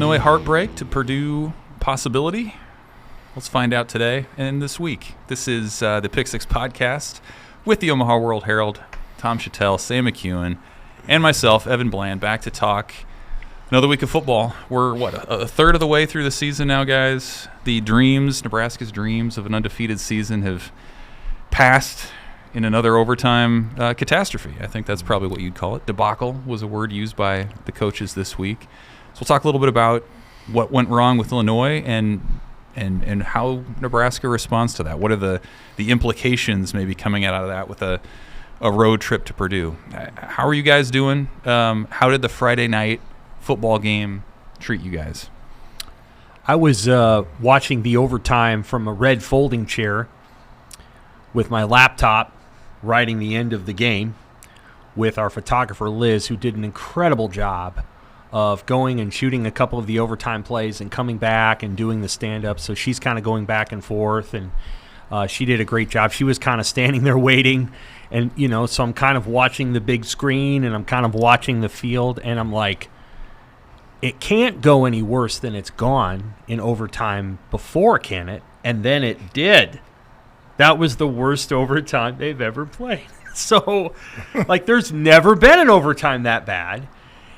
Illinois heartbreak to Purdue possibility? Let's find out today and this week. This is the Pick Six podcast with the Omaha World-Herald, Tom Shatel, Sam McKewon, and myself, Evan Bland, back to talk another week of football. We're, a third of the way through the season now, guys. The dreams, Nebraska's dreams of an undefeated season have passed in another overtime catastrophe. I think that's probably what you'd call it. Debacle was a word used by the coaches this week. So we'll talk a little bit about what went wrong with Illinois and how Nebraska responds to that. What are the implications maybe coming out of that with a road trip to Purdue? How are you guys doing? How did the Friday night football game treat you guys? I was watching the overtime from a red folding chair with my laptop, writing the end of the game with our photographer Liz, who did an incredible job of going and shooting a couple of the overtime plays and coming back and doing the stand-up. So she's kind of going back and forth, and she did a great job. She was kind of standing there waiting, and, so I'm kind of watching the big screen, and I'm kind of watching the field, and I'm like, it can't go any worse than it's gone in overtime before, can it? And then it did. That was the worst overtime they've ever played. So, there's never been an overtime that bad.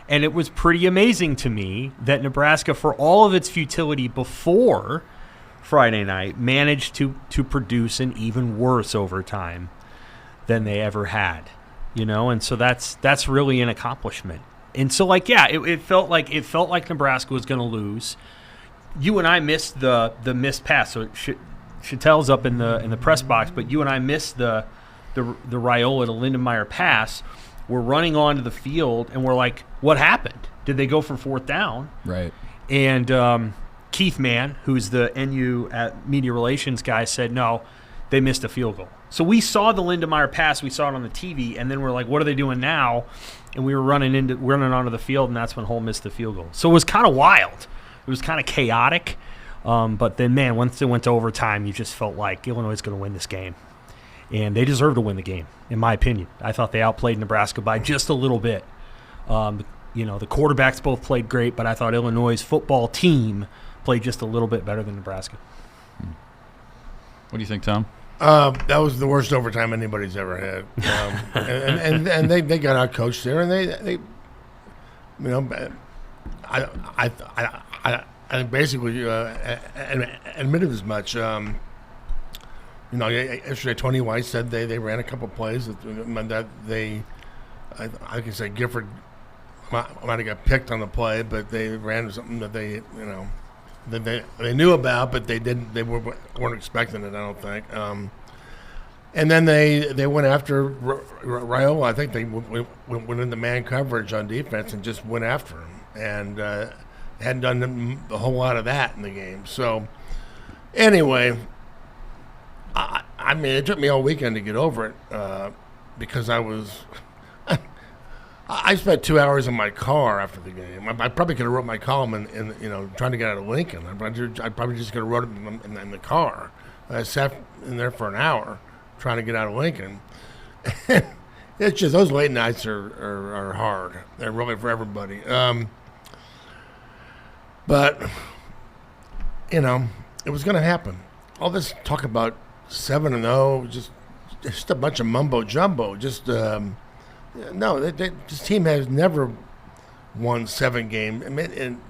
And it was pretty amazing to me that Nebraska, for all of its futility before Friday night, managed to produce an even worse overtime than they ever had, And so that's really an accomplishment. And so, it felt like Nebraska was going to lose. You and I missed the missed pass, so Chatel's up in the press box, but you and I missed the Raiola to Lindenmeyer pass. We're running onto the field, and we're like, what happened? Did they go for fourth down? Right. And Keith Mann, who's the NU media relations guy, said, no, they missed a field goal. So we saw the Lindenmeyer pass. We saw it on the TV, and then we're like, what are they doing now? And we were running onto the field, and that's when Hull missed the field goal. So it was kind of wild. It was kind of chaotic. But then, man, once it went to overtime, you just felt like Illinois is going to win this game. And they deserve to win the game, in my opinion. I thought they outplayed Nebraska by just a little bit. The quarterbacks both played great, but I thought Illinois' football team played just a little bit better than Nebraska. What do you think, Tom? That was the worst overtime anybody's ever had. And they got out coached there, and they I basically admitted as much. Yesterday Tony White said they ran a couple plays that I can say Gifford might have got picked on the play, but they ran something that they knew about, but they weren't expecting it, I don't think. And then they went after Raiola. I think they went into man coverage on defense and just went after him, and hadn't done a whole lot of that in the game. So anyway, I mean, it took me all weekend to get over it because I spent 2 hours in my car after the game. I probably could have wrote my column in trying to get out of Lincoln. I probably just could have wrote it in the car. I sat in there for an hour trying to get out of Lincoln. It's just those late nights are hard. They're really for everybody. But it was going to happen. All this talk about 7-0, just a bunch of mumbo jumbo. Just no, this team has never won 7 games. I mean,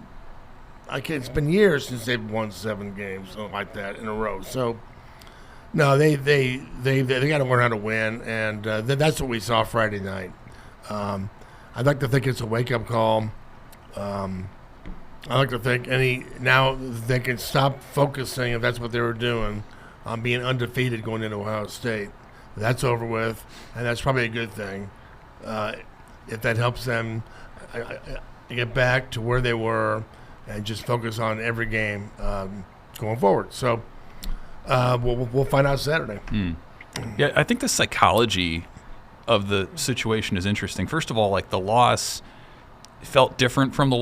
it's been years since they've won 7 games, something like that, in a row. So no, they got to learn how to win, and that's what we saw Friday night. I'd like to think it's a wake-up call. I like to think now they can stop focusing, if that's what they were doing, on being undefeated going into Ohio State. That's over with, and that's probably a good thing. If that helps them get back to where they were and just focus on every game going forward. So we'll find out Saturday. Yeah, I think the psychology of the situation is interesting. First of all, the loss felt different from the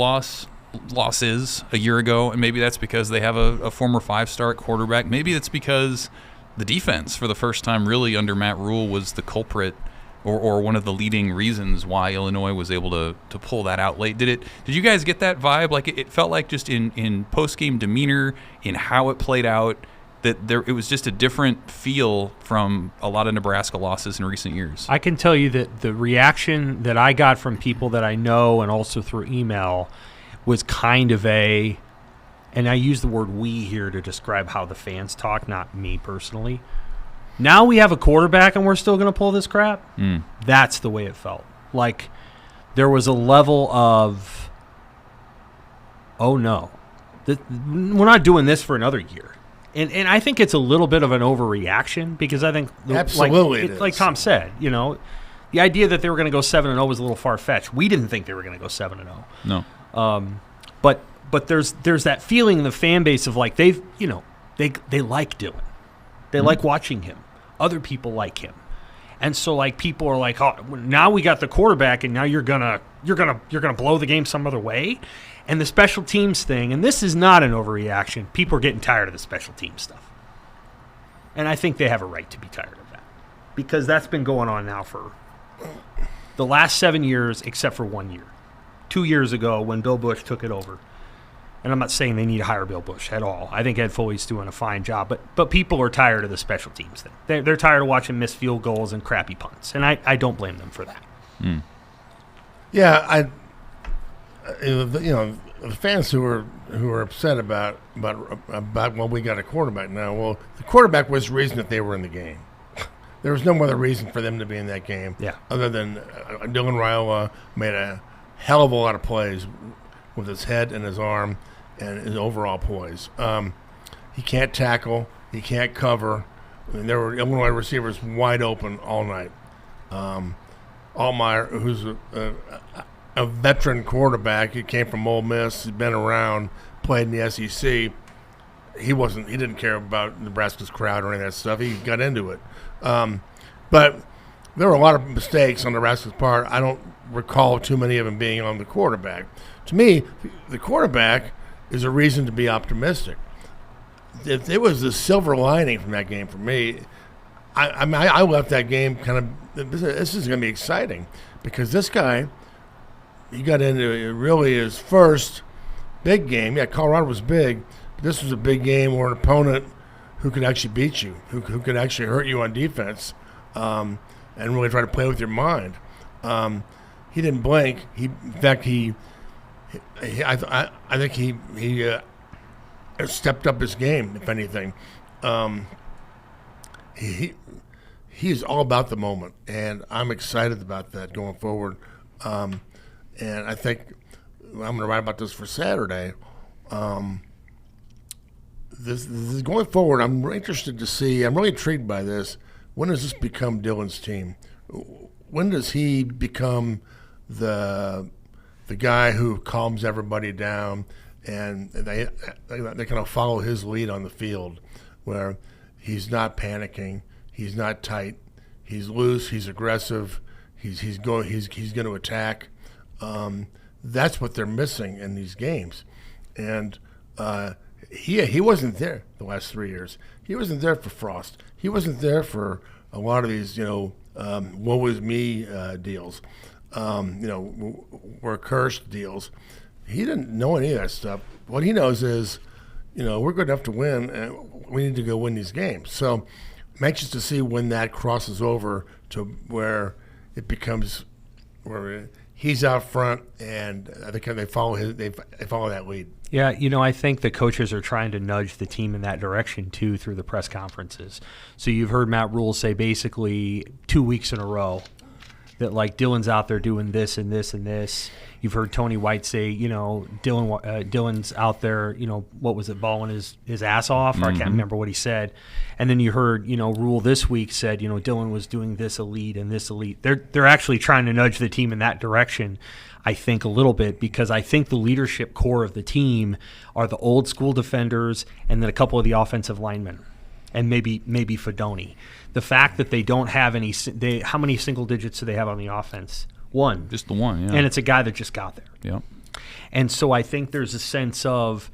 losses a year ago, and maybe that's because they have a former 5-star quarterback. Maybe it's because the defense, for the first time really under Matt Rule, was the culprit or one of the leading reasons why Illinois was able to pull that out late. Did you guys get that vibe? Like it felt like just in post-game demeanor, in how it played out, that it was just a different feel from a lot of Nebraska losses in recent years. I can tell you that the reaction that I got from people that I know and also through email was kind of and I use the word we here to describe how the fans talk, not me personally. Now we have a quarterback and we're still going to pull this crap? That's the way it felt. Like there was a level of, oh no, we're not doing this for another year. And I think it's a little bit of an overreaction because I think, absolutely, like Tom said, the idea that they were going to go 7-0 was a little far-fetched. We didn't think they were going to go 7-0. No. But there's that feeling in the fan base of like they like Dylan, they like watching him. Other people like him, and so like people are like, oh, now we got the quarterback, and now you're gonna blow the game some other way. And the special teams thing, and this is not an overreaction. People are getting tired of the special teams stuff. And I think they have a right to be tired of that. Because that's been going on now for the last 7 years, except for 1 year. 2 years ago when Bill Bush took it over. And I'm not saying they need to hire Bill Bush at all. I think Ed Foley's doing a fine job. But people are tired of the special teams thing. They're tired of watching missed field goals and crappy punts. And I don't blame them for that. Yeah, the fans who are upset about well, we got a quarterback now. Well, the quarterback was the reason that they were in the game. There was no other reason for them to be in that game. Yeah. Other than Dylan Raiola made a hell of a lot of plays with his head and his arm and his overall poise. He can't tackle. He can't cover. I mean, there were Illinois receivers wide open all night. Altmaier, who's a veteran quarterback, he came from Ole Miss, he's been around, played in the SEC. He didn't care about Nebraska's crowd or any of that stuff. He got into it. But there were a lot of mistakes on Nebraska's part. I don't recall too many of them being on the quarterback. To me, the quarterback is a reason to be optimistic. If there was the silver lining from that game for me, I left that game kind of, this is going to be exciting because this guy, he got into really his first big game. Yeah, Colorado was big, but this was a big game where an opponent who could actually beat you, who could actually hurt you on defense, and really try to play with your mind. He didn't blink. I think he stepped up his game, if anything. He's all about the moment, and I'm excited about that going forward. And I think I'm going to write about this for Saturday. This is going forward. I'm really interested to see. I'm really intrigued by this. When does this become Dylan's team? When does he become the guy who calms everybody down and they kind of follow his lead on the field, where he's not panicking, he's not tight, he's loose, he's aggressive, he's going to attack. That's what they're missing in these games, and he wasn't there the last 3 years. He wasn't there for Frost. He wasn't there for a lot of these, woe was me deals, we're cursed deals. He didn't know any of that stuff. What he knows is, we're good enough to win, and we need to go win these games. So I'm anxious to see when that crosses over to where it becomes where he's out front, and they follow they follow that lead. Yeah, I think the coaches are trying to nudge the team in that direction too through the press conferences. So you've heard Matt Rule say basically 2 weeks in a row that like Dylan's out there doing this and this and this. You've heard Tony White say, Dylan's out there, what was it, balling his ass off? Mm-hmm. I can't remember what he said. And then you heard, Rule this week said, Dylan was doing this elite and this elite. They're actually trying to nudge the team in that direction, I think, a little bit, because I think the leadership core of the team are the old school defenders and then a couple of the offensive linemen and maybe Fedoni. The fact that they don't have any how many single digits do they have on the offense? One. Just the one, yeah. And it's a guy that just got there. Yeah. And so I think there's a sense of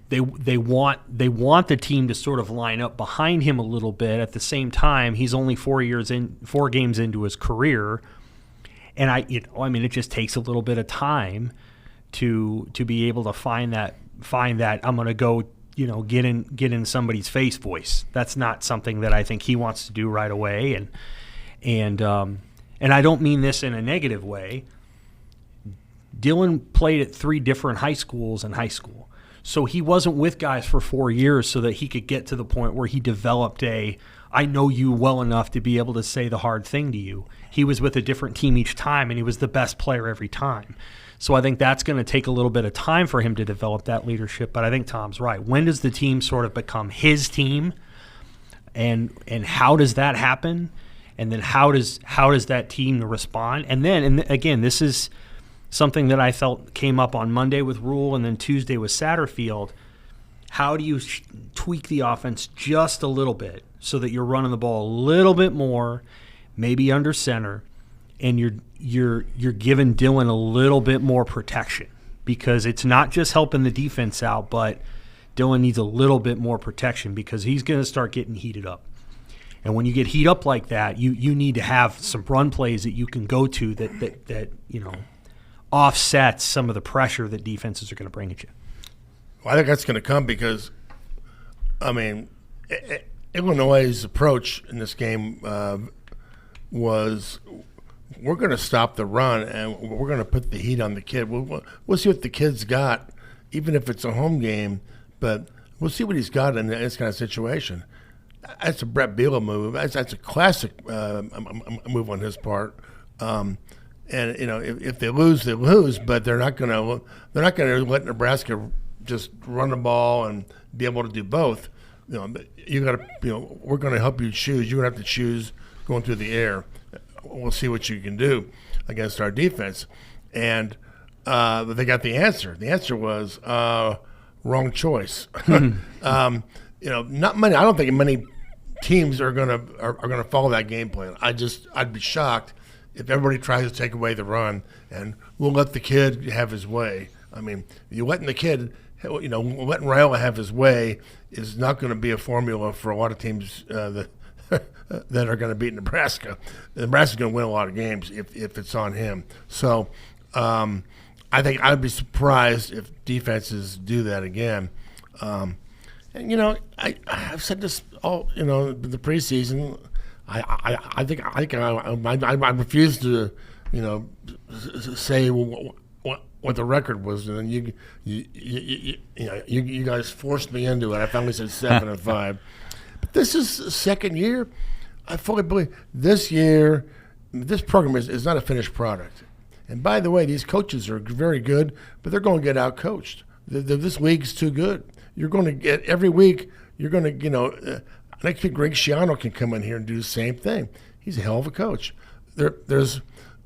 they want the team to sort of line up behind him a little bit. At the same time, he's only 4 games into his career, and it just takes a little bit of time to be able to find that I'm going to go, get in somebody's face voice. That's not something that I think he wants to do right away, and I don't mean this in a negative way. Dylan played at 3 different high schools in high school. So he wasn't with guys for 4 years so that he could get to the point where he developed I know you well enough to be able to say the hard thing to you. He was with a different team each time, and he was the best player every time. So I think that's going to take a little bit of time for him to develop that leadership. But I think Tom's right. When does the team sort of become his team, and how does that happen? And then how does that team respond? And again, this is something that I felt came up on Monday with Rule and then Tuesday with Satterfield. How do you tweak the offense just a little bit so that you're running the ball a little bit more, maybe under center, and you're giving Dylan a little bit more protection, because it's not just helping the defense out, but Dylan needs a little bit more protection because he's going to start getting heated up. And when you get heat up like that, you need to have some run plays that you can go to that offsets some of the pressure that defenses are going to bring at you. Well, I think that's going to come because, Illinois' approach in this game was, we're going to stop the run and we're going to put the heat on the kid. We'll see what the kid's got, even if it's a home game, but we'll see what he's got in this kind of situation. That's a Brett Bielema move. That's a classic move on his part. And if they lose, they lose. But they're not going to let Nebraska just run the ball and be able to do both. You got to. We're going to help you choose. You're going to have to choose going through the air. We'll see what you can do against our defense. And they got the answer. The answer was wrong choice. Not many. I don't think many teams are gonna follow that game plan. I'd be shocked if everybody tries to take away the run and we'll let the kid have his way. You're letting the kid, letting Raiola have his way is not going to be a formula for a lot of teams that are going to beat Nebraska. Nebraska's going to win a lot of games if it's on him. So I think I'd be surprised if defenses do that again. I've said this all, the preseason. I refuse to, say what the record was, and then you guys forced me into it. I finally said 7-5. But this is the second year. I fully believe this year, this program is not a finished product. And by the way, these coaches are very good, but they're going to get out-coached. This league's too good. You're going to get every week. You're going to, next week Greg Schiano can come in here and do the same thing. He's a hell of a coach. There's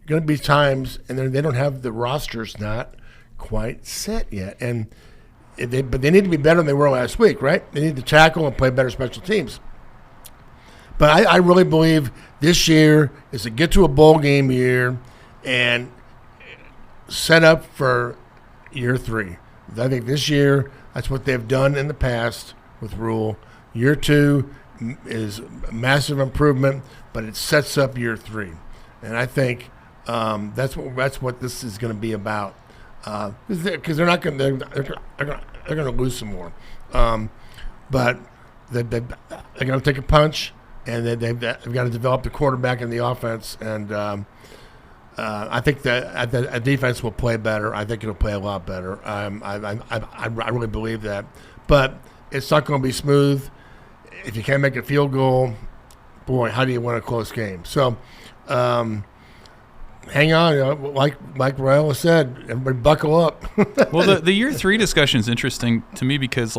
going to be times, and they don't have the rosters not quite set yet, but they need to be better than they were last week, right? They need to tackle and play better special teams. But I really believe this year is to get to a bowl game year and set up for year 3. I think this year, that's what they've done in the past with Rule. Year 2 is a massive improvement, but it sets up year 3. And I think that's what this is going to be about. Because they're not going to lose some more. But they're going to take a punch, and they've got to develop the quarterback and the offense. And I think that a defense will play better. I think it'll play a lot better. I really believe that. But it's not going to be smooth. If you can't make a field goal, boy, how do you win a close game? So hang on. Like Raiola said, everybody buckle up. Well, the year 3 discussion is interesting to me because,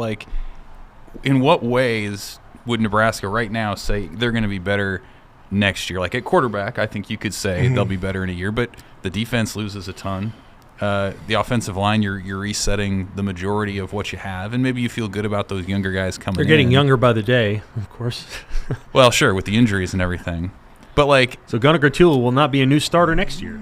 in what ways would Nebraska right now say they're going to be better next year? Like at quarterback, I think you could say they'll be better in a year, but the defense loses a ton. The offensive line, you're resetting the majority of what you have, and maybe you feel good about those younger guys coming in. They're getting younger by the day, of course. Well, sure, with the injuries and everything. But so Gunnar Gatula will not be a new starter next year.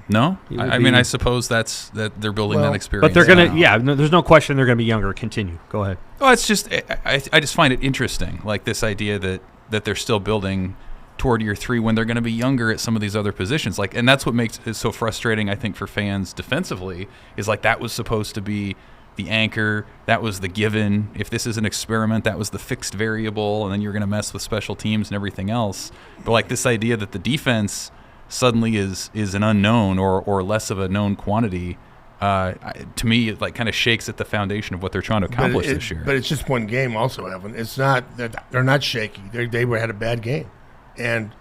No, It would I mean, be- I suppose that they're building Well, that experience. But they're going to, now. yeah, no, there's no question they're going to be younger. Continue. Go ahead. Well, it's just I just find it interesting, like this idea that they're still building toward year 3 when they're going to be younger at some of these other positions. Like, and that's what makes it so frustrating, I think, for fans defensively, is like that was supposed to be the anchor, that was the given. If this is an experiment, that was the fixed variable, and then you're going to mess with special teams and everything else. But like this idea that the defense suddenly is an unknown or less of a known quantity, to me, it like kind of shakes at the foundation of what they're trying to accomplish this year. But it's just one game, also, Evan. It's not they're not shaky. They had a bad game, and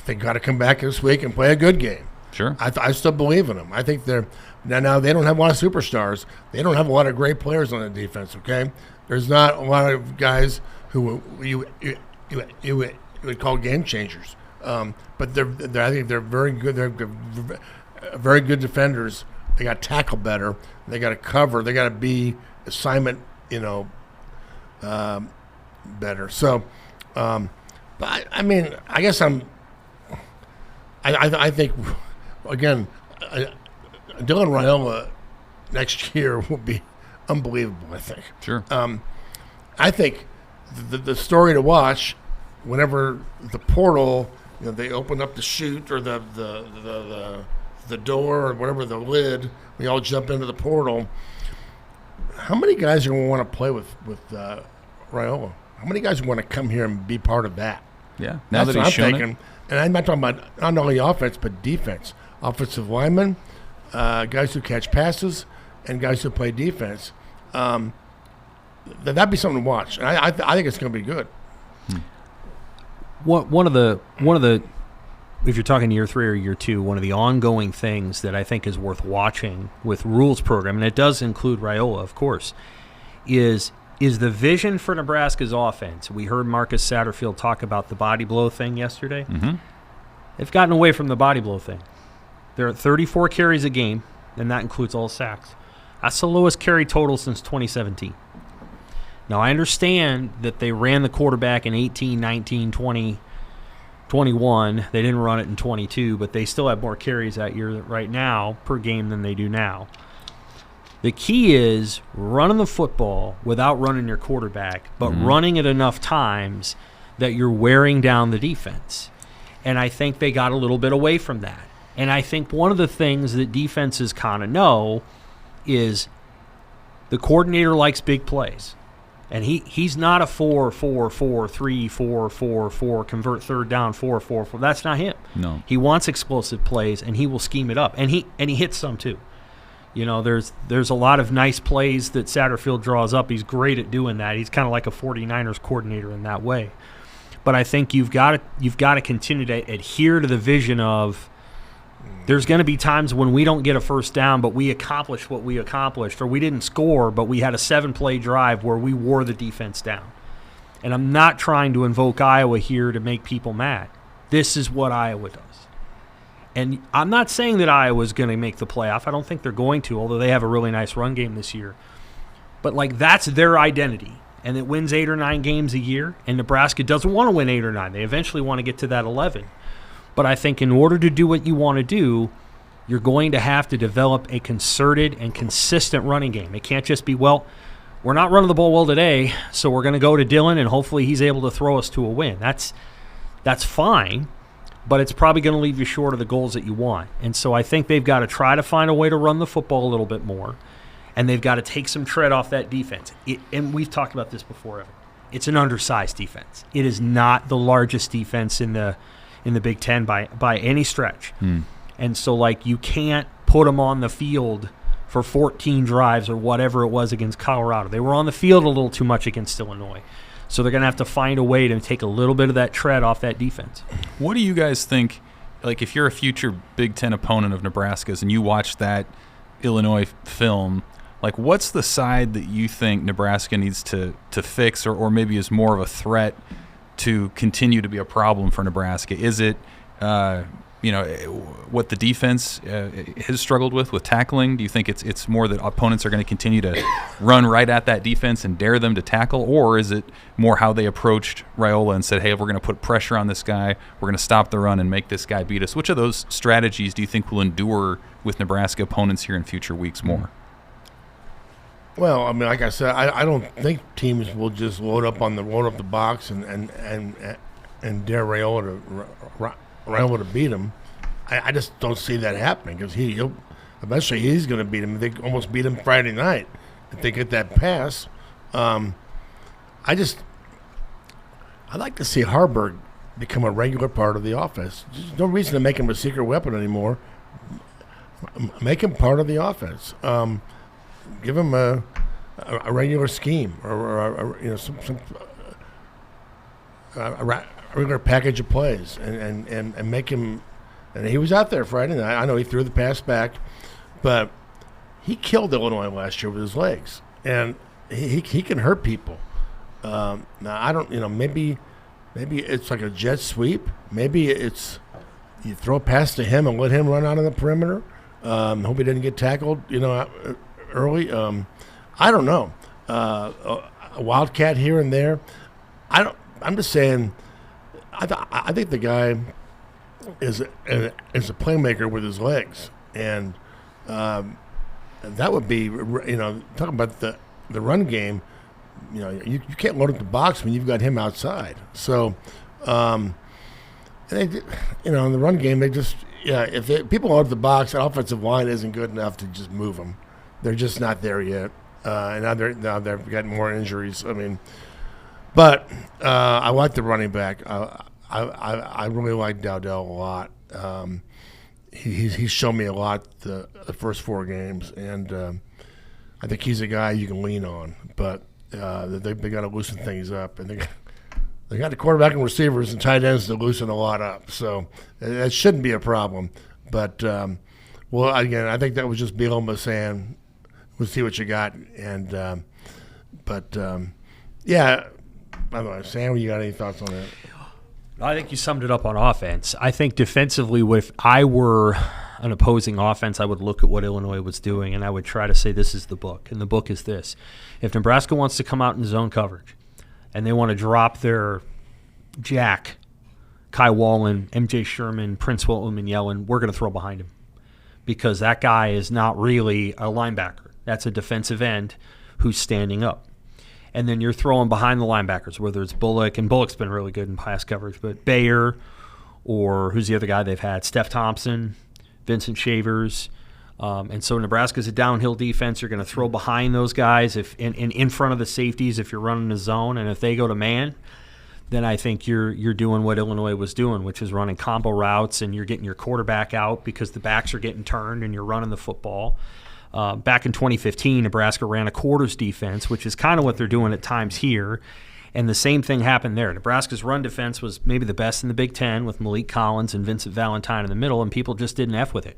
they got to come back this week and play a good game. Sure. I still believe in them. I think they're now they don't have a lot of superstars. They don't have a lot of great players on the defense. Okay, there's not a lot of guys who you would call game changers. But I think they're very good. They're very good defenders. They got to tackle better. They got to cover. They got to be assignment, better. So, but I mean, I guess I think again, Dylan Raiola next year will be unbelievable. I think. Sure. I think the story to watch whenever the portal, they open up the chute or the door or whatever, the lid, we all jump into the portal. How many guys are going to want to play with Raiola? How many guys want to come here and be part of that? Yeah. Now That's that what he's I'm shown thinking. And I'm not talking about not only offense but defense. Offensive linemen, guys who catch passes, and guys who play defense. That'd be something to watch. And I think it's going to be good. One of the if you're talking year 3 or year 2, one of the ongoing things that I think is worth watching with rules program, and it does include Raiola, of course, is the vision for Nebraska's offense. We heard Marcus Satterfield talk about the body blow thing yesterday. Mm-hmm. They've gotten away from the body blow thing. They're at 34 carries a game, and that includes all sacks. That's the lowest carry total since 2017. Now, I understand that they ran the quarterback in 18, 19, 20, 21. They didn't run it in 22, but they still have more carries that year right now per game than they do now. The key is running the football without running your quarterback, but running it enough times that you're wearing down the defense. And I think they got a little bit away from that. And I think one of the things that defenses kind of know is the coordinator likes big plays. And he's not a 4-4-4-3-4-4-4 convert third down 4-4-4. That's not him. No. He wants explosive plays, and he will scheme it up. And he hits some too. There's a lot of nice plays that Satterfield draws up. He's great at doing that. He's kind of like a 49ers coordinator in that way. But I think you've got to continue to adhere to the vision of there's going to be times when we don't get a first down, but we accomplished what we accomplished, or we didn't score, but we had a 7-play drive where we wore the defense down. And I'm not trying to invoke Iowa here to make people mad. This is what Iowa does. And I'm not saying that Iowa's going to make the playoff. I don't think they're going to, although they have a really nice run game this year. But, that's their identity. And it wins 8 or 9 games a year, and Nebraska doesn't want to win 8 or 9. They eventually want to get to that 11. But I think in order to do what you want to do, you're going to have to develop a concerted and consistent running game. It can't just be, we're not running the ball well today, so we're going to go to Dylan, and hopefully he's able to throw us to a win. That's fine, but it's probably going to leave you short of the goals that you want. And so I think they've got to try to find a way to run the football a little bit more, and they've got to take some tread off that defense. And we've talked about this before, Evan. It's an undersized defense. It is not the largest defense in the Big Ten by any stretch. And so, you can't put them on the field for 14 drives or whatever it was against Colorado. They were on the field a little too much against Illinois. So they're going to have to find a way to take a little bit of that tread off that defense. What do you guys think, if you're a future Big Ten opponent of Nebraska's and you watch that Illinois film, what's the side that you think Nebraska needs to fix or maybe is more of a threat to continue to be a problem for Nebraska? Is it what the defense has struggled with tackling? Do you think it's more that opponents are going to continue to run right at that defense and dare them to tackle, or is it more how they approached Raiola and said, hey, if we're going to put pressure on this guy, we're going to stop the run and make this guy beat us? Which of those strategies do you think will endure with Nebraska opponents here in future weeks more? Well, I mean, like I said, I don't think teams will just load up the box and dare Raiola to beat him. I just don't see that happening, because eventually he's going to beat him. They almost beat him Friday night if they get that pass. I'd like to see Harburg become a regular part of the offense. There's no reason to make him a secret weapon anymore. Make him part of the offense. Give him a regular scheme or a regular package of plays and make him. And he was out there Friday night. I know he threw the pass back, but he killed Illinois last year with his legs, and he can hurt people. Now I don't, maybe it's like a jet sweep. Maybe it's you throw a pass to him and let him run out on the perimeter. Hope he didn't get tackled, early. I don't know. A wildcat here and there. I'm just saying. I think the guy is a playmaker with his legs, and that would be, talking about the run game. You can't load up the box when you've got him outside. So, in the run game, if people load up the box, the offensive line isn't good enough to just move them. They're just not there yet, and now they've got more injuries. I mean, but I like the running back. I really like Dowdell a lot. He's shown me a lot the first 4 games, and I think he's a guy you can lean on. But they got to loosen things up, and they got the quarterback and receivers and tight ends to loosen a lot up. So that shouldn't be a problem. But again, I think that was just Bielema saying, "We'll see what you got." And yeah. By the way, Sam, you got any thoughts on that? I think you summed it up on offense. I think defensively, if I were an opposing offense, I would look at what Illinois was doing, and I would try to say this is the book. And the book is this. If Nebraska wants to come out in zone coverage and they want to drop their jack, Kai Wallen, MJ Sherman, Prince William, and Yellen, we're going to throw behind him, because that guy is not really a linebacker. That's a defensive end who's standing up. And then you're throwing behind the linebackers, whether it's Bullock, and Bullock's been really good in pass coverage, but Bayer, or who's the other guy they've had? Steph Thompson, Vincent Shavers. And so Nebraska's a downhill defense. You're going to throw behind those guys in front of the safeties if you're running a zone. And if they go to man, then I think you're doing what Illinois was doing, which is running combo routes, and you're getting your quarterback out because the backs are getting turned and you're running the football. Back in 2015, Nebraska ran a quarters defense, which is kind of what they're doing at times here. And the same thing happened there. Nebraska's run defense was maybe the best in the Big Ten with Malik Collins and Vincent Valentine in the middle, and people just didn't F with it.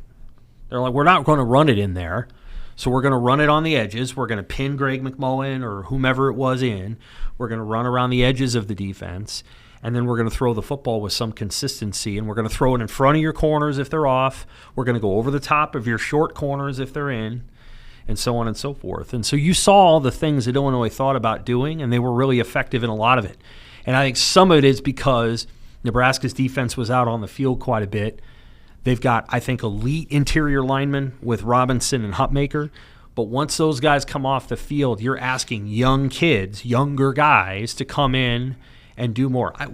They're like, we're not going to run it in there, so we're going to run it on the edges. We're going to pin Greg McMullen or whomever it was in. We're going to run around the edges of the defense, and then we're going to throw the football with some consistency, and we're going to throw it in front of your corners if they're off. We're going to go over the top of your short corners if they're in, and so on and so forth. And so you saw all the things that Illinois thought about doing, and they were really effective in a lot of it. And I think some of it is because Nebraska's defense was out on the field quite a bit. They've got, I think, elite interior linemen with Robinson and Hutmaker. But once those guys come off the field, you're asking young kids, younger guys, to come in and do more. I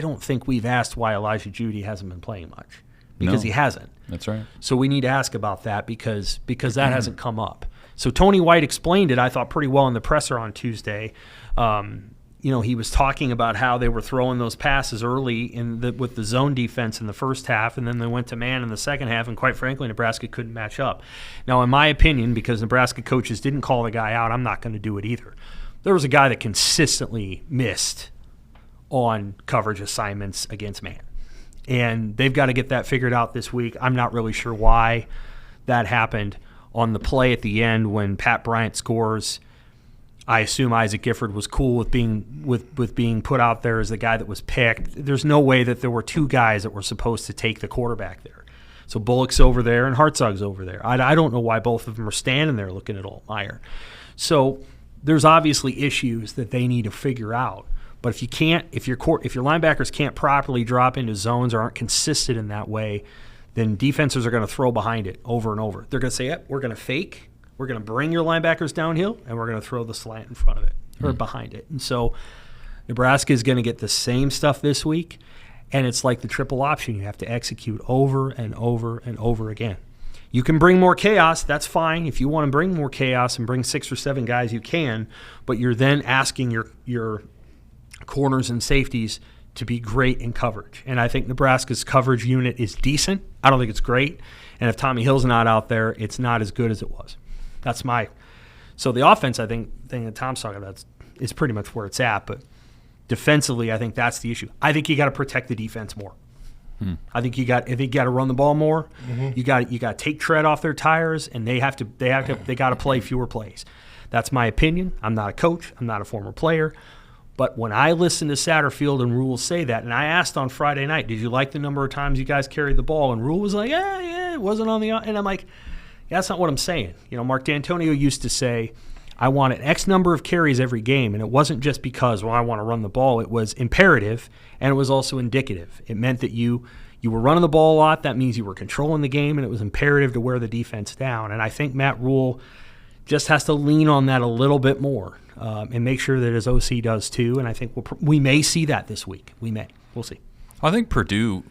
don't think we've asked why Elijah Judy hasn't been playing much, because he hasn't. That's right. So we need to ask about that because that hasn't come up. So Tony White explained it, I thought, pretty well in the presser on Tuesday. He was talking about how they were throwing those passes early with the zone defense in the first half, and then they went to man in the second half, and quite frankly, Nebraska couldn't match up. Now, in my opinion, because Nebraska coaches didn't call the guy out, I'm not going to do it either. There was a guy that consistently missed on coverage assignments against man. And they've got to get that figured out this week. I'm not really sure why that happened on the play at the end when Pat Bryant scores. I assume Isaac Gifford was cool with being put out there as the guy that was picked. There's no way that there were two guys that were supposed to take the quarterback there. So Bullock's over there and Hartzog's over there. I don't know why both of them are standing there looking at Altmaier. So there's obviously issues that they need to figure out. But if your linebackers can't properly drop into zones or aren't consistent in that way, then defenses are going to throw behind it over and over. They're going to say, yep, we're going to fake. We're going to bring your linebackers downhill, and we're going to throw the slant in front of it or behind it. And so Nebraska is going to get the same stuff this week, and it's like the triple option. You have to execute over and over and over again. You can bring more chaos. That's fine. If you want to bring more chaos and bring 6 or 7 guys, you can, but you're then asking your corners and safeties to be great in coverage. And I think Nebraska's coverage unit is decent. I don't think it's great. And if Tommy Hill's not out there, it's not as good as it was. So the offense, I think, thing that Tom's talking about is pretty much where it's at. But defensively, I think that's the issue. I think you got to protect the defense more. I think you got to run the ball more. You got to take tread off their tires, and they got to play fewer plays. That's my opinion. I'm not a coach. I'm not a former player. But when I listen to Satterfield and Rule say that, and I asked on Friday night, did you like the number of times you guys carried the ball? And Rule was like, yeah, it wasn't on the – and I'm like, yeah, that's not what I'm saying. Mark D'Antonio used to say, I want an X number of carries every game, and it wasn't just because, I want to run the ball. It was imperative, and it was also indicative. It meant that you were running the ball a lot. That means you were controlling the game, and it was imperative to wear the defense down. And I think Matt Rule just has to lean on that a little bit more. And make sure that his OC does too. And I think we may see that this week. We may. We'll see. I think Purdue,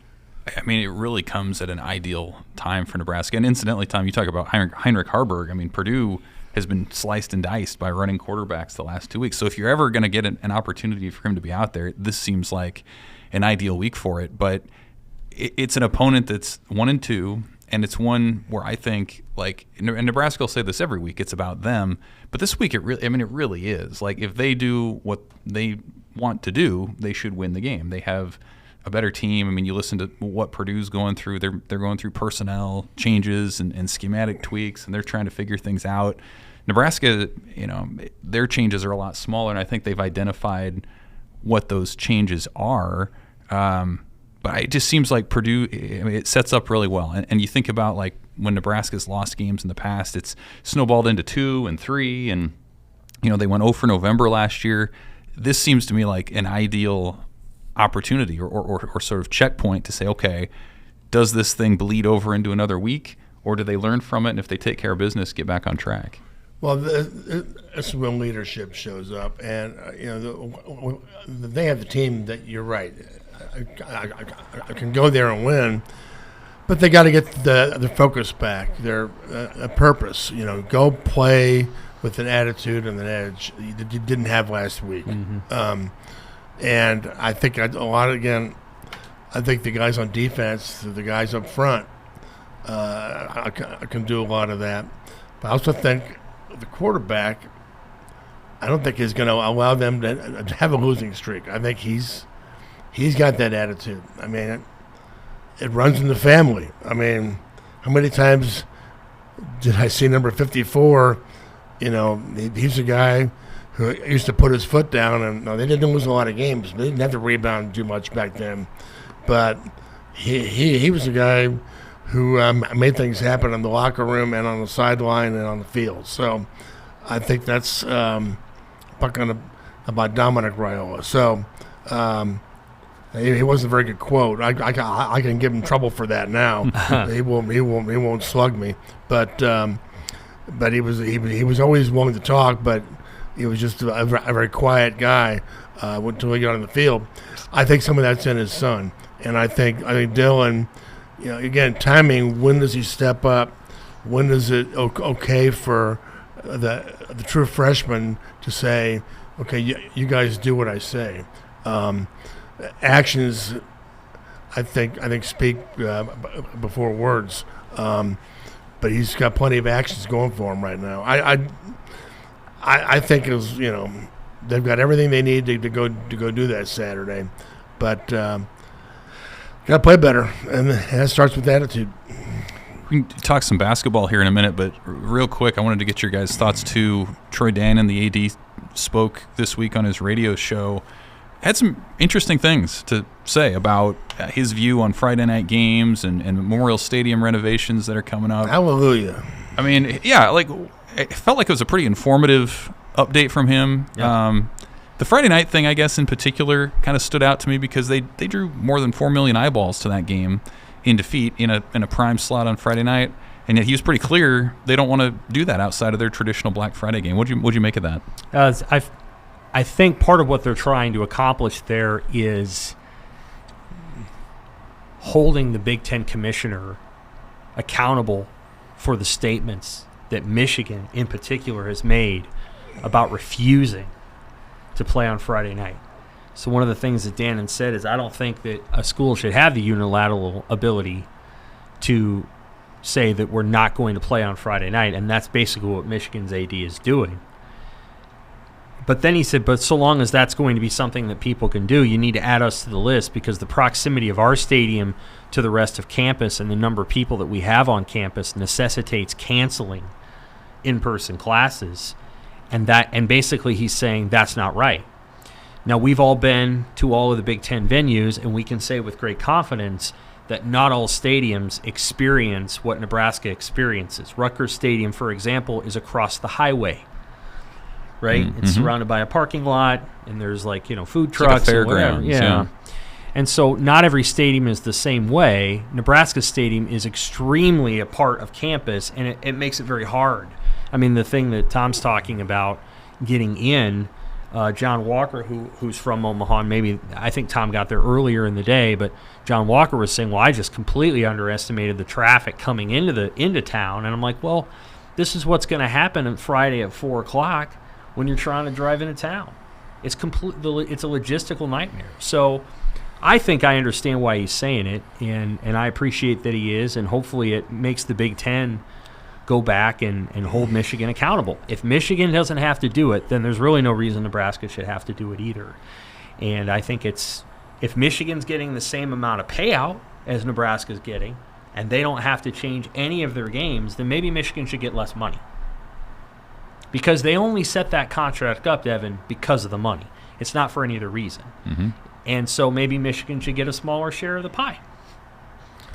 it really comes at an ideal time for Nebraska. And incidentally, Tom, you talk about Heinrich Harburg. Purdue has been sliced and diced by running quarterbacks the last 2 weeks. So if you're ever going to get an opportunity for him to be out there, this seems like an ideal week for it. But it's an opponent that's 1-2. And it's one where I think, and Nebraska will say this every week, it's about them. But this week, it really is. If they do what they want to do, they should win the game. They have a better team. You listen to what Purdue's going through. They're going through personnel changes and schematic tweaks, and they're trying to figure things out. Nebraska, their changes are a lot smaller, and I think they've identified what those changes are. But it just seems like Purdue, it sets up really well. And you think about when Nebraska's lost games in the past, it's snowballed into 2 and 3, and they went 0 for November last year. This seems to me like an ideal opportunity or sort of checkpoint to say, okay, does this thing bleed over into another week, or do they learn from it, and if they take care of business, get back on track? Well, that's when leadership shows up, and they have the team that you're right. I can go there and win, but they got to get the focus back, their purpose. Go play with an attitude and an edge that you didn't have last week. And I think I think the guys on defense, the guys up front, I can do a lot of that. But I also think the quarterback, I don't think is going to allow them to have a losing streak. I think he's got that attitude. It runs in the family. How many times did I see number 54? He's a guy who used to put his foot down, and they didn't lose a lot of games. They didn't have to rebound too much back then. But he was a guy who made things happen in the locker room and on the sideline and on the field. So I think that's talking about Dominic Raiola. So he wasn't a very good quote. I can give him trouble for that now. He won't slug me. But he was always willing to talk, but he was just a very quiet guy until he got on the field. I think some of that's in his son, and I think Dylan. Again, timing. When does he step up? When is it okay for the true freshman to say, "Okay, you guys do what I say"? Actions, I think speak before words. But he's got plenty of actions going for him right now. I think it was, they've got everything they need to go do that Saturday, but got to play better, and that starts with attitude. We can talk some basketball here in a minute, but real quick, I wanted to get your guys' thoughts too. Troy Dannon, the AD, spoke this week on his radio show, had some interesting things to say about his view on Friday night games and Memorial Stadium renovations that are coming up. Hallelujah. I mean, yeah, like it felt like it was a pretty informative update from him. Yeah. The Friday night thing, I guess, in particular, kind of stood out to me because they drew more than 4 million eyeballs to that game in defeat in a prime slot on Friday night. And yet he was pretty clear they don't want to do that outside of their traditional Black Friday game. What'd you make of that? I think part of what they're trying to accomplish there is holding the Big Ten commissioner accountable for the statements that Michigan in particular has made about refusing to play on Friday night. So one of the things that Dannon said is I don't think that a school should have the unilateral ability to say that we're not going to play on Friday night, and that's basically what Michigan's AD is doing. But then he said, but so long as that's going to be something that people can do, you need to add us to the list because the proximity of our stadium to the rest of campus and the number of people that we have on campus necessitates canceling in-person classes. And basically he's saying that's not right. Now, we've all been to all of the Big Ten venues, and we can say with great confidence that not all stadiums experience what Nebraska experiences. Rutgers Stadium, for example, is across the highway. Right? Mm-hmm. It's surrounded by a parking lot, and there's food It's trucks. like a and whatever. fairgrounds, yeah. And so not every stadium is the same way. Nebraska Stadium is extremely a part of campus, and it makes it very hard. I mean, the thing that Tom's talking about, getting in, John Walker, who's from Omaha, and maybe I think Tom got there earlier in the day, but John Walker was saying, well, I just completely underestimated the traffic coming into town. And I'm like, well, this is what's going to happen on Friday at 4 o'clock. When you're trying to drive into town. It's a logistical nightmare. So I think I understand why he's saying it, and I appreciate that he is, and hopefully it makes the Big Ten go back and hold Michigan accountable. If Michigan doesn't have to do it, then there's really no reason Nebraska should have to do it either. And I think if Michigan's getting the same amount of payout as Nebraska's getting, and they don't have to change any of their games, then maybe Michigan should get less money. Because they only set that contract up, Devin, because of the money. It's not for any other reason. Mm-hmm. And so maybe Michigan should get a smaller share of the pie.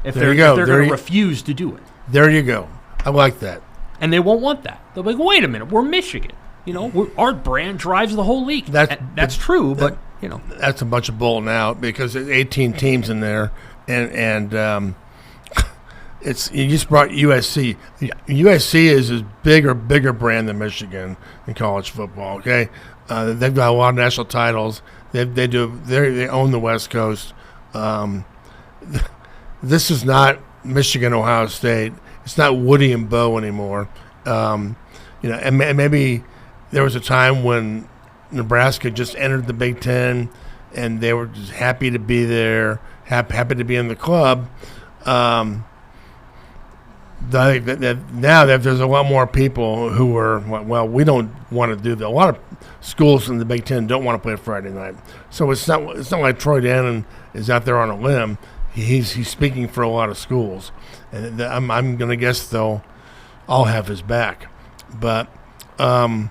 If There they're you go. going to refuse to do it. There you go. I like that. And they won't want that. They'll be like, wait a minute, we're Michigan. Our brand drives the whole league. That's true, but. That's a bunch of bull now because there's 18 teams in there, and you just brought USC. USC is a bigger brand than Michigan in college football. Okay, they've got a lot of national titles. They own the West Coast. This is not Michigan, Ohio State. It's not Woody and Bo anymore. And maybe there was a time when Nebraska just entered the Big Ten, and they were just happy to be there, happy to be in the club. I think that now that there's a lot more people who are, well, we don't want to do that. A lot of schools in the Big Ten don't want to play Friday night. So it's not like Troy Dannon is out there on a limb. He's speaking for a lot of schools. And I'm going to guess they'll all have his back. But, and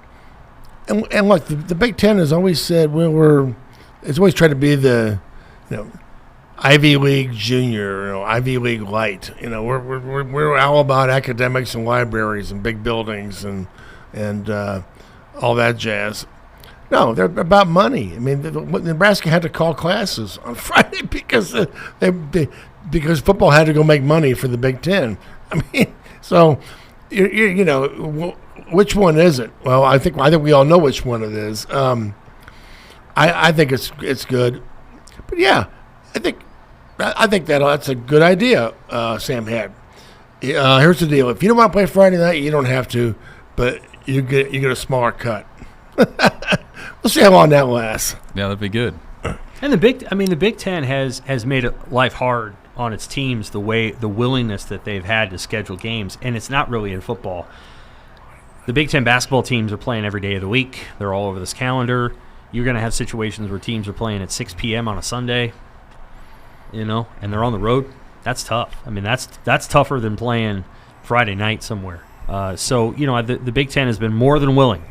look, the Big Ten has always said, it's always tried to be the, Ivy League Junior, Ivy League Light. We're all about academics and libraries and big buildings and all that jazz. No, they're about money. I mean, Nebraska had to call classes on Friday because football had to go make money for the Big Ten. I mean, so which one is it? Well, I think we all know which one it is. I think it's good, but yeah, I think that's a good idea. Sam had. Here's the deal: if you don't want to play Friday night, you don't have to, but you get a smaller cut. We'll see how long that lasts. Yeah, that'd be good. And the Big Ten has made it life hard on its teams, the willingness that they've had to schedule games, and it's not really in football. The Big Ten basketball teams are playing every day of the week. They're all over this calendar. You're going to have situations where teams are playing at 6 p.m. on a Sunday, and they're on the road. That's tough. I mean, that's tougher than playing Friday night somewhere. So the Big Ten has been more than willing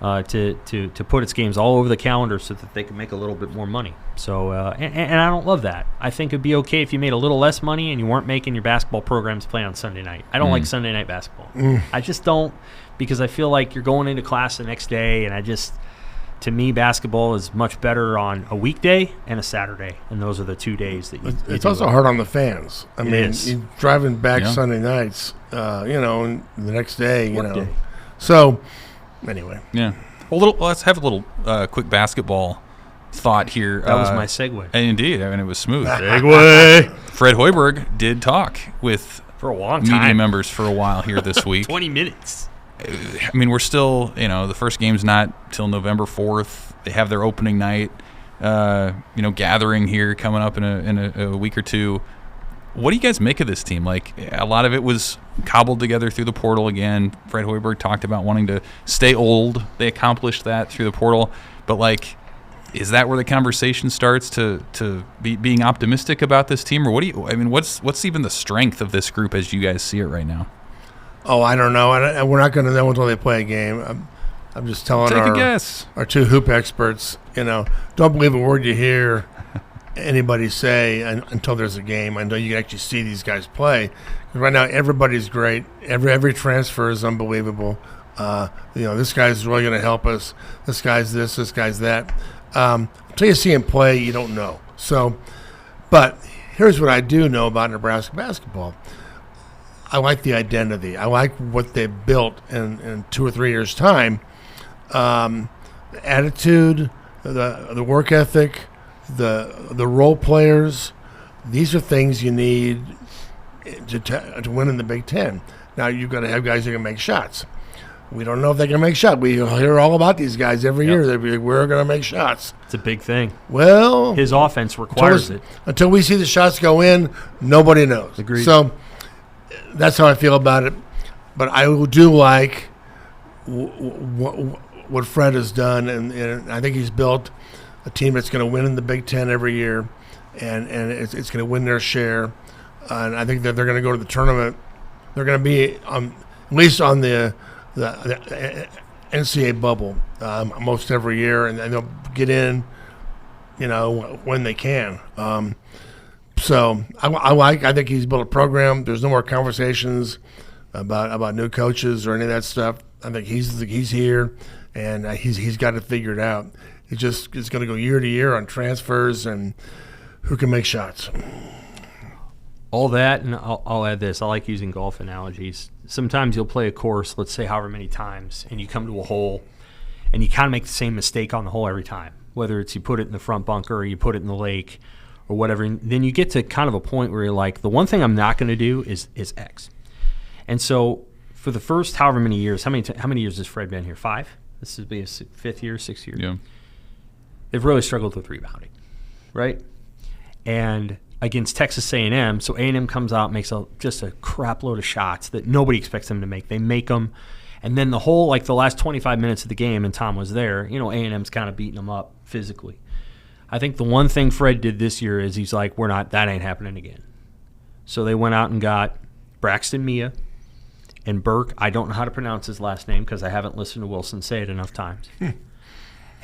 to put its games all over the calendar so that they can make a little bit more money. So, and I don't love that. I think it'd be okay if you made a little less money and you weren't making your basketball programs play on Sunday night. I don't like Sunday night basketball. I just don't, because I feel like you're going into class the next day, and to me, basketball is much better on a weekday and a Saturday, and those are the 2 days that you It's also hard on the fans. I mean, you're driving back Sunday nights, and the next day, Day. So, anyway. Yeah. Well, let's have a little quick basketball thought here. That was my segue. And indeed, I mean, it was smooth. Segue. Fred Hoiberg did talk with For a long media time. members for a while here this week. 20 minutes. I mean, we're still, the first game's not till November 4th. They have their opening night, gathering here coming up in a week or two. What do you guys make of this team? Like, a lot of it was cobbled together through the portal again. Fred Hoiberg talked about wanting to stay old. They accomplished that through the portal. But, like, is that where the conversation starts to being optimistic about this team? Or what's even the strength of this group as you guys see it right now? Oh, I don't know. We're not going to know until they play a game. I'm just telling Take a guess. Our two hoop experts, don't believe a word you hear anybody say until there's a game, until you can actually see these guys play. 'Cause right now, everybody's great. Every transfer is unbelievable. This guy's really going to help us. This guy's this guy's that. Until you see him play, you don't know. So, but here's what I do know about Nebraska basketball. I like the identity. I like what they built in 2 or 3 years' time. The attitude, the work ethic, the role players. These are things you need to win in the Big Ten. Now, you've got to have guys who can make shots. We don't know if they can make shots. We hear all about these guys every year. They're like, we're going to make shots. It's a big thing. Well, his offense requires it. Until we see the shots go in, nobody knows. Agreed. So that's how I feel about it. But I do like what Fred has done, and I think he's built a team that's going to win in the Big Ten every year, and it's going to win their share. And I think that they're going to go to the tournament. They're going to be at least on the NCAA bubble most every year, and they'll get in, when they can. So I think he's built a program. There's no more conversations about new coaches or any of that stuff. I think he's here, and he's got it figured out. It's going to go year to year on transfers and who can make shots. All that, and I'll add this. I like using golf analogies. Sometimes you'll play a course, let's say however many times, and you come to a hole, and you kind of make the same mistake on the hole every time, whether it's you put it in the front bunker or you put it in the lake or whatever. And then you get to kind of a point where you're like, the one thing I'm not going to do is X. And so for the first however many years, how many years has Fred been here? 5? This would be his 5th year, 6th year. Yeah. They've really struggled with rebounding, right? And against Texas A&M, so A&M comes out, makes just a crap load of shots that nobody expects them to make. They make them, and then the last 25 minutes of the game, and Tom was there, A&M's kind of beating them up physically. I think the one thing Fred did this year is he's like, that ain't happening again. So they went out and got Braxton Mia and Burke. I don't know how to pronounce his last name because I haven't listened to Wilson say it enough times.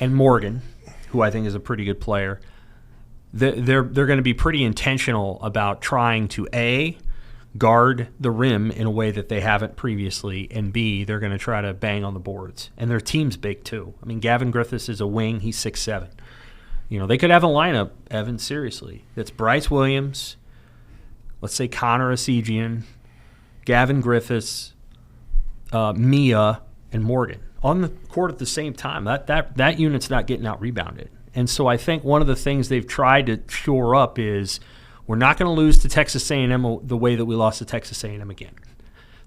And Morgan, who I think is a pretty good player. They're going to be pretty intentional about trying to, A, guard the rim in a way that they haven't previously, and B, they're going to try to bang on the boards. And their team's big, too. I mean, Gavin Griffiths is a wing. He's 6'7". They could have a lineup, Evan, seriously, that's Bryce Williams, let's say Connor Asigian, Gavin Griffiths, Mia, and Morgan on the court at the same time. That unit's not getting out-rebounded. And so I think one of the things they've tried to shore up is we're not going to lose to Texas A&M the way that we lost to Texas A&M again.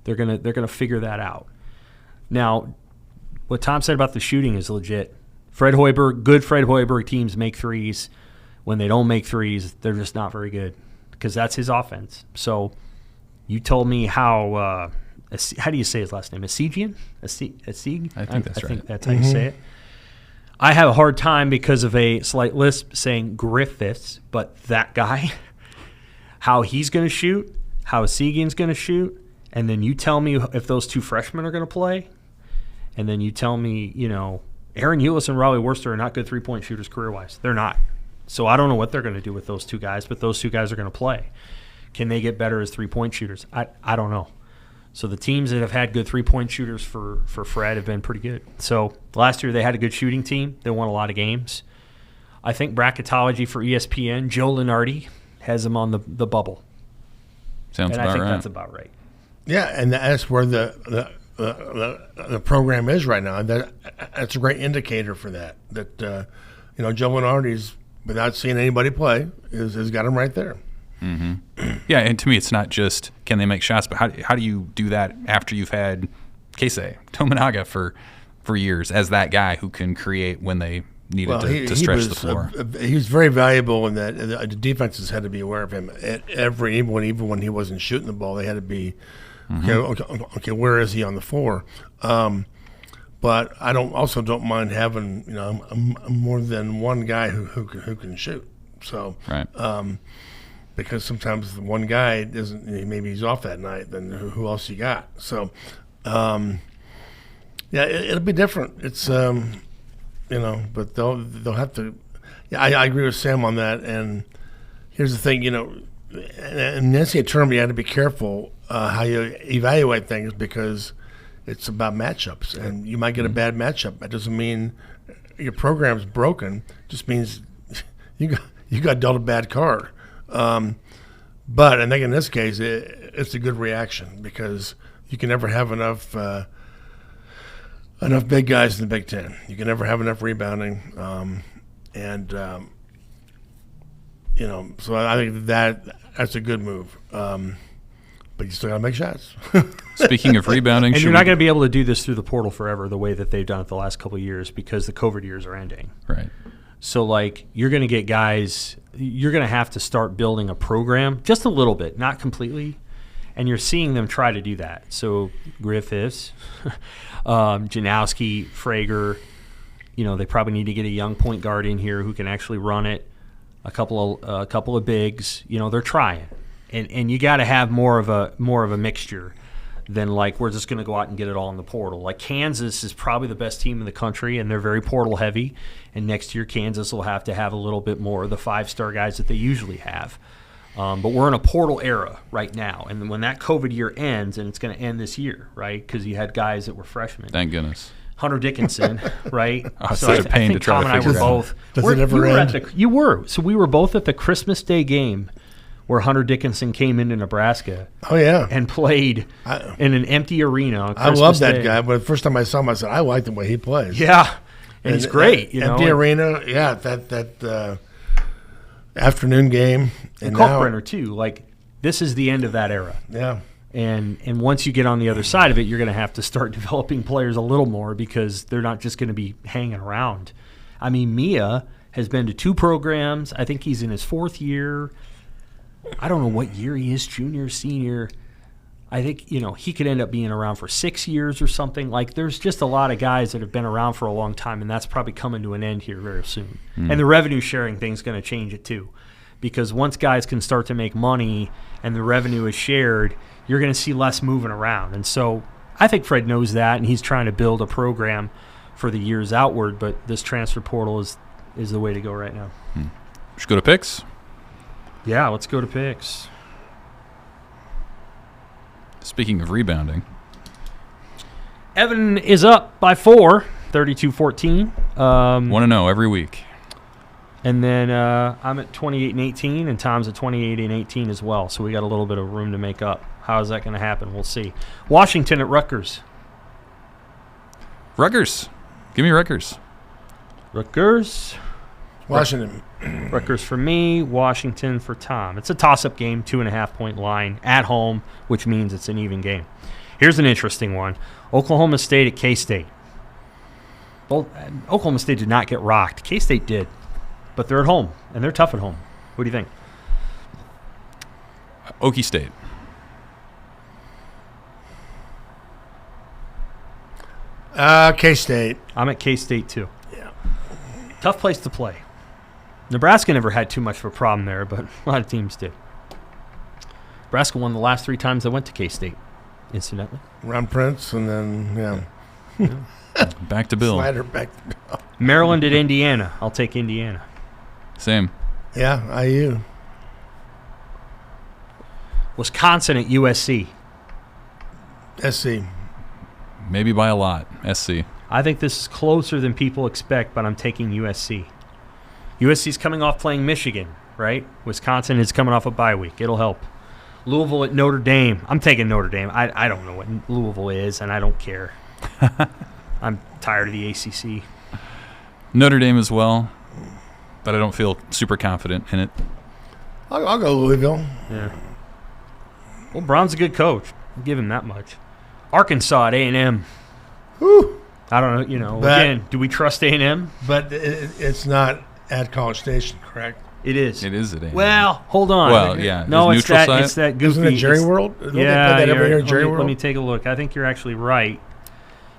They're gonna figure that out. Now, what Tom said about the shooting is legit. Good Fred Hoiberg teams make threes. When they don't make threes, they're just not very good because that's his offense. So you told me how do you say his last name? Asigian? Asig? I think that's right. I think that's how you say it. I have a hard time because of a slight lisp saying Griffiths, but that guy, how he's going to shoot, how Asigian's going to shoot, and then you tell me if those two freshmen are going to play, And then you tell me, Aaron Eulis and Raleigh Worcester are not good three-point shooters career-wise. They're not. So I don't know what they're going to do with those two guys, but those two guys are going to play. Can they get better as three-point shooters? I don't know. So the teams that have had good three-point shooters for Fred have been pretty good. So last year they had a good shooting team. They won a lot of games. I think bracketology for ESPN, Joe Lunardi has them on the bubble. Sounds about right. And I think that's about right. Yeah, and that's where the program is right now. That's a great indicator for that. That Joe Lunardi's, without seeing anybody play, has got him right there. Mm-hmm. Yeah, and to me, it's not just can they make shots, but how do you do that after you've had Keisei Tominaga for years as that guy who can create when they needed to stretch the floor. He was very valuable in that the defenses had to be aware of him at even when he wasn't shooting the ball. They had to be okay, where is he on the floor? But I don't mind having more than one guy who can shoot. So right. Because sometimes the one guy doesn't, maybe he's off that night, then who else you got? So, it'll be different. It's, but they'll have to. Yeah, I agree with Sam on that. And here's the thing, in the NCAA tournament, you have to be careful how you evaluate things because it's about matchups, and you might get a bad matchup. That doesn't mean your program's broken. It just means you got dealt a bad card. But I think in this case, it's a good reaction because you can never have enough big guys in the Big Ten. You can never have enough rebounding, so I think that's a good move. But you still got to make shots. Speaking of rebounding, and you're not going to be able to do this through the portal forever the way that they've done it the last couple of years because the COVID years are ending. Right. So, you're going to get guys – you're going to have to start building a program just a little bit, not completely, and you're seeing them try to do that. So, Griffiths, Janowski, Frager, they probably need to get a young point guard in here who can actually run it, a couple of bigs. They're trying. And you got to have more of a mixture than we're just going to go out and get it all in the portal. Kansas is probably the best team in the country, and they're very portal heavy. And next year, Kansas will have to have a little bit more of the 5-star guys that they usually have. But we're in a portal era right now, and when that COVID year ends, and it's going to end this year, right? Because you had guys that were freshmen. Thank goodness. Hunter Dickinson, right? Such a pain to try to figure out. Does it ever end? You were. So we were both at the Christmas Day game where Hunter Dickinson came into Nebraska. Oh, yeah. And played in an empty arena on Christmas I love that Day. guy, but the first time I saw him, I said, I like the way he plays. Yeah. And he's great. Empty arena, yeah, that afternoon game. And Kalkbrenner, too. This is the end of that era. Yeah. And once you get on the other side of it, you're going to have to start developing players a little more because they're not just going to be hanging around. I mean, Mia has been to 2 programs. I think he's in his 4th year. I don't know what year he is, junior, senior. I think, he could end up being around for 6 years or something. There's just a lot of guys that have been around for a long time, and that's probably coming to an end here very soon. And the revenue sharing thing's going to change it too. Because once guys can start to make money and the revenue is shared, you're going to see less moving around. And so I think Fred knows that, and he's trying to build a program for the years outward, but this transfer portal is the way to go right now. Should go to picks? Yeah, let's go to picks. Speaking of rebounding. Evan is up by 4, 32-14. 1-0 every week. And then I'm at 28-18, and Tom's at 28-18 as well. So we got a little bit of room to make up. How is that going to happen? We'll see. Washington at Rutgers. Rutgers. Give me Rutgers. Rutgers. Washington. Rutgers for me, Washington for Tom. It's a toss-up game, 2.5-point line at home, which means it's an even game. Here's an interesting one. Oklahoma State at K-State. Oklahoma State did not get rocked. K-State did, but they're at home, and they're tough at home. What do you think? Okie State. K-State. I'm at K-State too. Yeah. Tough place to play. Nebraska never had too much of a problem there, but a lot of teams did. Nebraska won the last 3 times they went to K-State, incidentally. Ron Prince, and then, Back to Bill. Slider back to Bill. Maryland at Indiana. I'll take Indiana. Same. Yeah, IU. Wisconsin at USC. SC. Maybe by a lot. SC. I think this is closer than people expect, but I'm taking USC. USC's coming off playing Michigan, right? Wisconsin is coming off a bye week. It'll help. Louisville at Notre Dame. I'm taking Notre Dame. I don't know what Louisville is, and I don't care. I'm tired of the ACC. Notre Dame as well, but I don't feel super confident in it. I'll go Louisville. Yeah. Well, Brown's a good coach. I'll give him that much. Arkansas at A&M. Whew. I don't know. But- Again, do we trust A&M? But it's not at College Station, correct? It is. It is at A&M. Well, hold on. Well, yeah. No, Is it's neutral that. site? It's that goofy. Isn't it Jerry it's- World? Don't Yeah, they play that every year in Jerry let World? me take a look. I think you're actually right.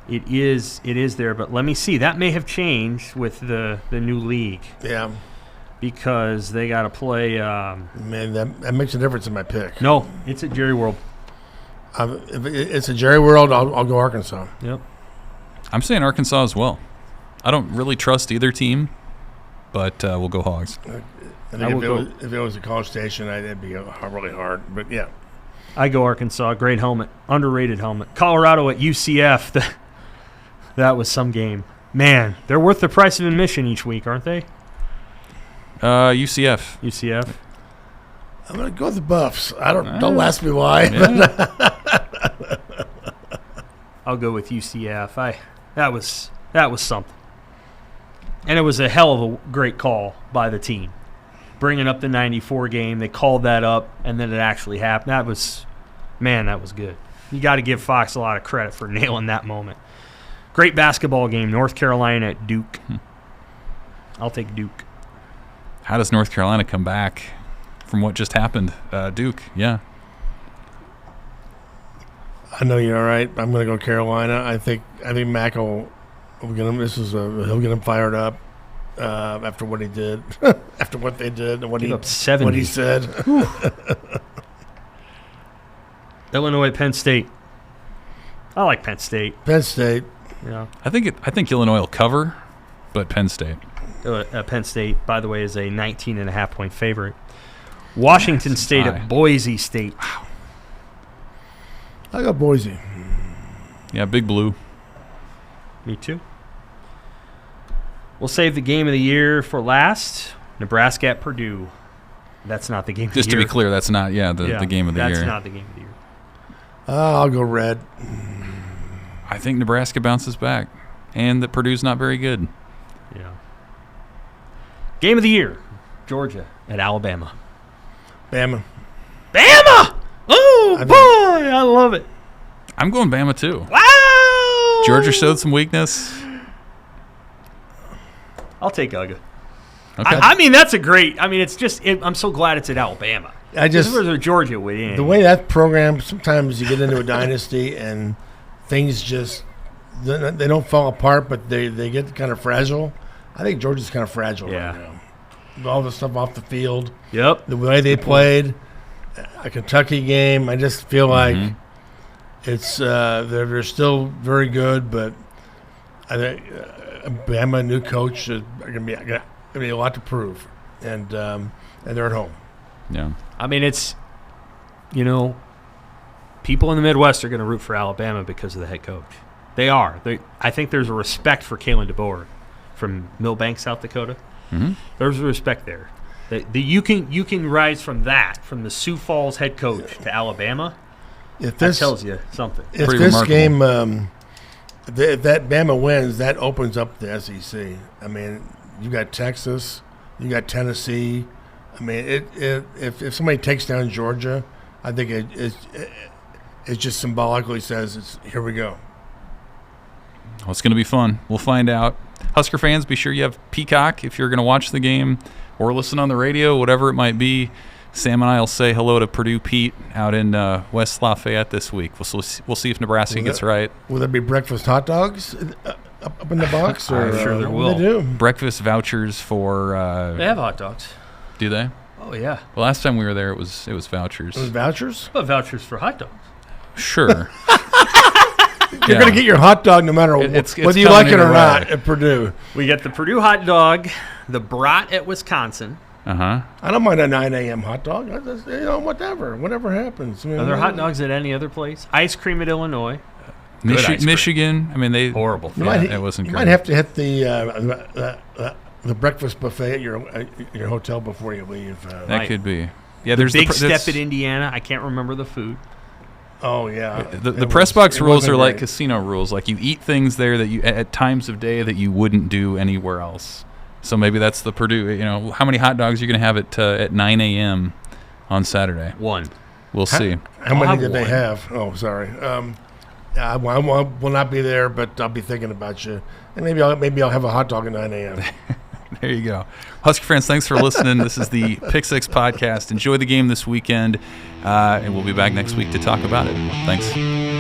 It is there, but let me see. That may have changed with the new league Yeah. because they got to play. Man, that makes a difference in my pick. No, it's at Jerry World. If it's a Jerry World, I'll go Arkansas. Yep. I'm saying Arkansas as well. I don't really trust either team, but we'll go Hogs. I I think will if it was a College Station, it'd be really hard. But yeah, I go Arkansas. Great helmet. Underrated helmet. Colorado at UCF. That was some game. Man, they're worth the price of admission each week, aren't they? UCF. UCF. I'm gonna go with the Buffs. Don't ask me why. Yeah. I'll go with UCF. That was something. And it was a hell of a great call by the team. Bringing up the 94 game, they called that up, and then it actually happened. That was good. You got to give Fox a lot of credit for nailing that moment. Great basketball game, North Carolina at Duke. I'll take Duke. How does North Carolina come back from what just happened? Duke, yeah. I know you're all right. I'm gonna go Carolina. I think Mac will get him. He'll get him fired up after what he did, after what they did, and what Give he up 70. what he said. Illinois, Penn State. I like Penn State. Penn State. Yeah. I think Illinois will cover, but Penn State. Penn State, by the way, is a 19.5-point favorite. Washington State high. at Boise State. I got Boise. Yeah, Big Blue. Me too. We'll save the game of the year for last. Nebraska at Purdue. That's not the game of Just the to year. be clear, that's not the game of the year. That's not the game of the year. I'll go Red. I think Nebraska bounces back, and that Purdue's not very good. Yeah. Game of the year. Georgia at Alabama. Bama. Bama! Oh, boy, I love it. I'm going Bama too. Wow! Georgia showed some weakness. I'll take Uga. Okay. I mean, that's a great. I mean, it's just. I'm so glad it's at Alabama. This was where Georgia would in. The way that program, sometimes you get into a dynasty and things just they don't fall apart, but they get kind of fragile. I think Georgia's kind of fragile right now. With all the stuff off the field. Yep. The way they played a Kentucky game, I just feel like it's they're still very good, but I think Bama, new coach, are going to be a lot to prove, and they're at home. Yeah. I mean, it's, people in the Midwest are going to root for Alabama because of the head coach. They are. I think there's a respect for Kalen DeBoer from Millbank, South Dakota. Mm-hmm. There's a respect there. You can rise from the Sioux Falls head coach to Alabama. If That this tells you something. if Pretty this remarkable. game, if that Bama wins, that opens up the SEC. I mean, you got Texas, you got Tennessee. I mean, if somebody takes down Georgia, I think it just symbolically says here we go. Well, it's going to be fun. We'll find out. Husker fans, be sure you have Peacock if you're going to watch the game or listen on the radio, whatever it might be. Sam and I will say hello to Purdue Pete out in West Lafayette this week. We'll see if Nebraska gets right. Will there be breakfast hot dogs up in the box? Or, I'm sure there what will. They do? Breakfast vouchers for. They have hot dogs. Do they? Oh, yeah. Well, last time we were there, it was vouchers. Those vouchers? What vouchers for hot dogs? Sure. You're going to get your hot dog no matter It's whether you like it or coming not either way. at Purdue. We got the Purdue hot dog, the brat at Wisconsin. Uh-huh. I don't mind a 9 a.m. hot dog. I just, whatever happens. I mean, Are there hot dogs at any other place? Ice cream at Illinois. Good ice cream. Michigan. I mean, they Horrible. it wasn't You great. might have to hit the breakfast buffet at your hotel before you leave. That Right. could be. Yeah, there's Big the Step at Indiana. I can't remember the food. Oh yeah. The press box rules wasn't are like great. casino rules. Like you eat things there that you at times of day that you wouldn't do anywhere else. So maybe that's the Purdue. You know, how many hot dogs are you going to have at 9 a.m. on Saturday? One. We'll see. How many have did they one. have? Oh, sorry. I will not be there, but I'll be thinking about you, and maybe I'll have a hot dog at 9 a.m. There you go. Husker fans, thanks for listening. This is the Pick Six podcast. Enjoy the game this weekend, and we'll be back next week to talk about it. Thanks.